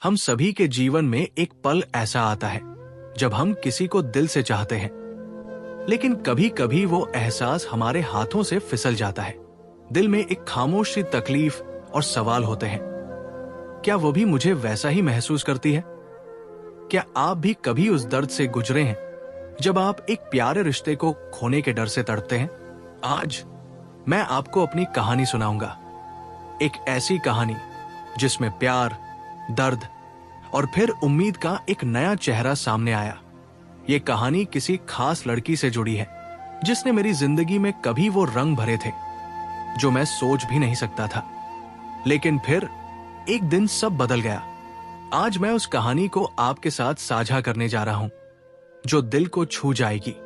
हम सभी के जीवन में एक पल ऐसा आता है जब हम किसी को दिल से चाहते हैं, लेकिन कभी कभी वो एहसास हमारे हाथों से फिसल जाता है। दिल में एक खामोश सी तकलीफ और सवाल होते हैं, क्या वो भी मुझे वैसा ही महसूस करती है? क्या आप भी कभी उस दर्द से गुजरे हैं जब आप एक प्यारे रिश्ते को खोने के डर से तड़पते हैं? आज मैं आपको अपनी कहानी सुनाऊंगा, एक ऐसी कहानी जिसमें प्यार, दर्द और फिर उम्मीद का एक नया चेहरा सामने आया। ये कहानी किसी खास लड़की से जुड़ी है जिसने मेरी जिंदगी में कभी वो रंग भरे थे जो मैं सोच भी नहीं सकता था। लेकिन फिर एक दिन सब बदल गया। आज मैं उस कहानी को आपके साथ साझा करने जा रहा हूं जो दिल को छू जाएगी।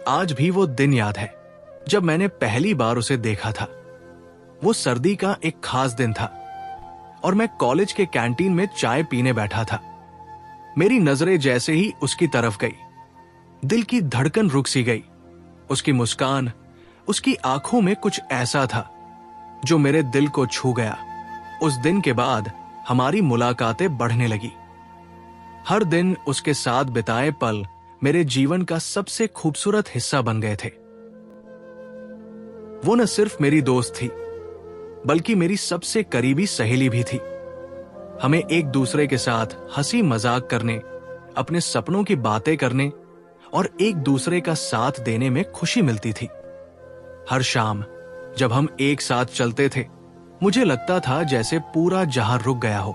आज भी वो दिन याद है जब मैंने पहली बार उसे देखा था। वो सर्दी का एक खास दिन था और मैं कॉलेज के कैंटीन में चाय पीने बैठा था। मेरी नजरें जैसे ही उसकी तरफ गई, दिल की धड़कन रुक सी गई। उसकी मुस्कान, उसकी आंखों में कुछ ऐसा था जो मेरे दिल को छू गया। उस दिन के बाद हमारी मुलाकातें बढ़ने लगी। हर दिन उसके साथ बिताए पल मेरे जीवन का सबसे खूबसूरत हिस्सा बन गए थे। वो न सिर्फ मेरी दोस्त थी, बल्कि मेरी सबसे करीबी सहेली भी थी। हमें एक दूसरे के साथ हंसी मजाक करने, अपने सपनों की बातें करने और एक दूसरे का साथ देने में खुशी मिलती थी। हर शाम जब हम एक साथ चलते थे, मुझे लगता था जैसे पूरा जहां रुक गया हो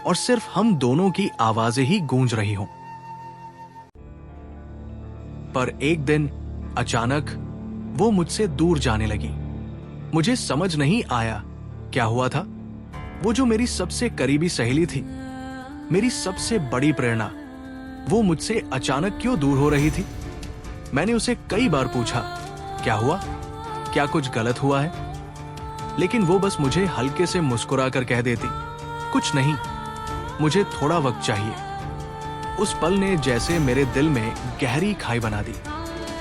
और सिर्फ हम दोनों की आवाजें ही गूंज रही हों। पर एक दिन अचानक वो मुझसे दूर जाने लगी। मुझे समझ नहीं आया क्या हुआ था। वो जो मेरी सबसे करीबी सहेली थी, मेरी सबसे बड़ी प्रेरणा, वो मुझसे अचानक क्यों दूर हो रही थी? मैंने उसे कई बार पूछा, क्या हुआ? क्या कुछ गलत हुआ है? लेकिन वो बस मुझे हल्के से मुस्कुरा कर कह देती, कुछ नहीं, मुझे थोड़ा वक्त चाहिए। उस पल ने जैसे मेरे दिल में गहरी खाई बना दी।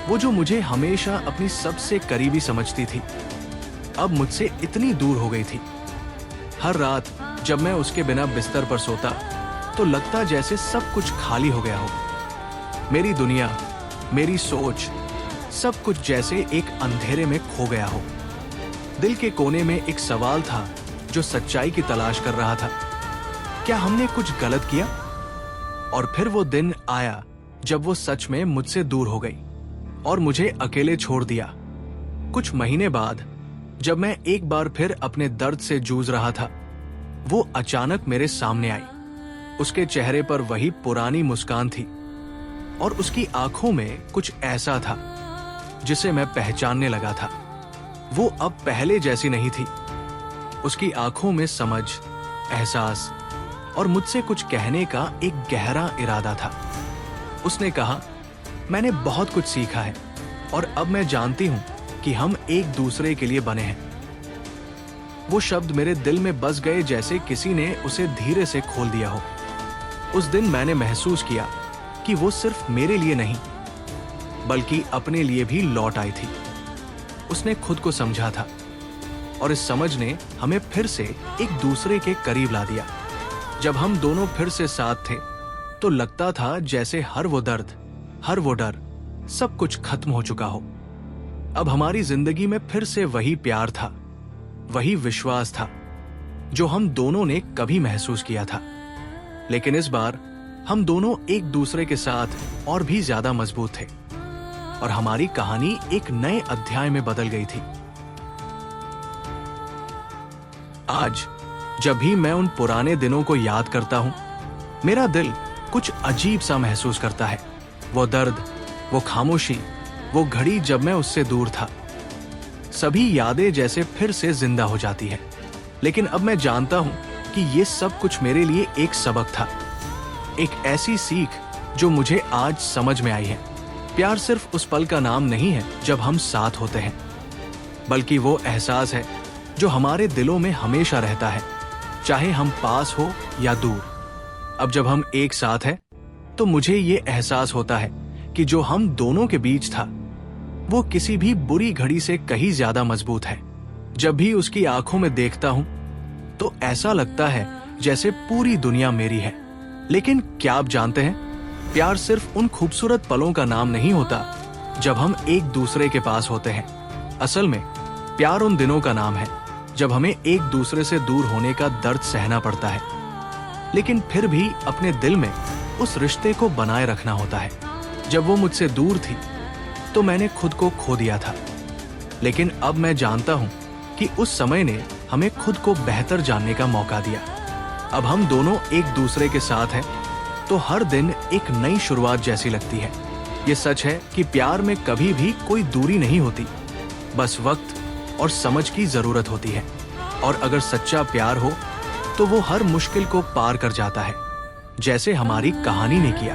वो जो मुझे हमेशा अपनी सबसे करीबी समझती थी, अब मुझसे इतनी दूर हो गई थी। हर रात जब मैं उसके बिना बिस्तर पर सोता तो लगता जैसे सब कुछ खाली हो गया हो। मेरी दुनिया, मेरी सोच, सब कुछ जैसे एक अंधेरे में खो गया हो। दिल के कोने में एक सवाल था जो सच्चाई की तलाश कर रहा था। क्या हमने कुछ गलत किया? और फिर वो दिन आया जब वो सच में मुझसे दूर हो गई और मुझे अकेले छोड़ दिया। कुछ महीने बाद जब मैं एक बार फिर अपने दर्द से जूझ रहा था, वो अचानक मेरे सामने आई। उसके चेहरे पर वही पुरानी मुस्कान थी और उसकी आंखों में कुछ ऐसा था जिसे मैं पहचानने लगा था। वो अब पहले जैसी नहीं थी। उसकी आंखों में समझ, एहसास और मुझसे कुछ कहने का एक गहरा इरादा था। उसने कहा, मैंने बहुत कुछ सीखा है और अब मैं जानती हूं कि हम एक दूसरे के लिए बने हैं। वो शब्द मेरे दिल में बस गए जैसे किसी ने उसे धीरे से खोल दिया हो। उस दिन मैंने महसूस किया कि वो सिर्फ मेरे लिए नहीं, बल्कि अपने लिए भी लौट आई थी। उसने खुद को समझा था और इस समझ ने हमें फिर से एक दूसरे के करीब ला दिया। जब हम दोनों फिर से साथ थे तो लगता था जैसे हर वो दर्द, हर वो डर, सब कुछ खत्म हो चुका हो। अब हमारी जिंदगी में फिर से वही प्यार था, वही विश्वास था जो हम दोनों ने कभी महसूस किया था। लेकिन इस बार हम दोनों एक दूसरे के साथ और भी ज्यादा मजबूत थे और हमारी कहानी एक नए अध्याय में बदल गई थी। आज जब भी मैं उन पुराने दिनों को याद करता हूं, मेरा दिल कुछ अजीब सा महसूस करता है। वो दर्द, वो खामोशी, वो घड़ी जब मैं उससे दूर था, सभी यादें जैसे फिर से जिंदा हो जाती है। लेकिन अब मैं जानता हूं कि ये सब कुछ मेरे लिए एक सबक था, एक ऐसी सीख जो मुझे आज समझ में आई है। प्यार सिर्फ उस पल का नाम नहीं है जब हम साथ होते हैं, बल्कि वो एहसास है जो हमारे दिलों में हमेशा रहता है, चाहे हम पास हो या दूर। अब जब हम एक साथ हैं, तो मुझे ये एहसास होता है कि जो हम दोनों के बीच था वो किसी भी बुरी घड़ी से कहीं ज्यादा मजबूत है। जब भी उसकी आंखों में देखता हूं तो ऐसा लगता है जैसे पूरी दुनिया मेरी है। लेकिन क्या आप जानते हैं, प्यार सिर्फ उन खूबसूरत पलों का नाम नहीं होता जब हम एक दूसरे के पास होते हैं। असल में प्यार उन दिनों का नाम है जब हमें एक दूसरे से दूर होने का दर्द सहना पड़ता है, लेकिन फिर भी अपने दिल में उस रिश्ते को बनाए रखना होता है। जब वो मुझसे दूर थी तो मैंने खुद को खो दिया था, लेकिन अब मैं जानता हूं कि उस समय ने हमें खुद को बेहतर जानने का मौका दिया। अब हम दोनों एक दूसरे के साथ हैं तो हर दिन एक नई शुरुआत जैसी लगती है। ये सच है कि प्यार में कभी भी कोई दूरी नहीं होती, बस वक्त और समझ की जरूरत होती है। और अगर सच्चा प्यार हो तो वो हर मुश्किल को पार कर जाता है, जैसे हमारी कहानी ने किया।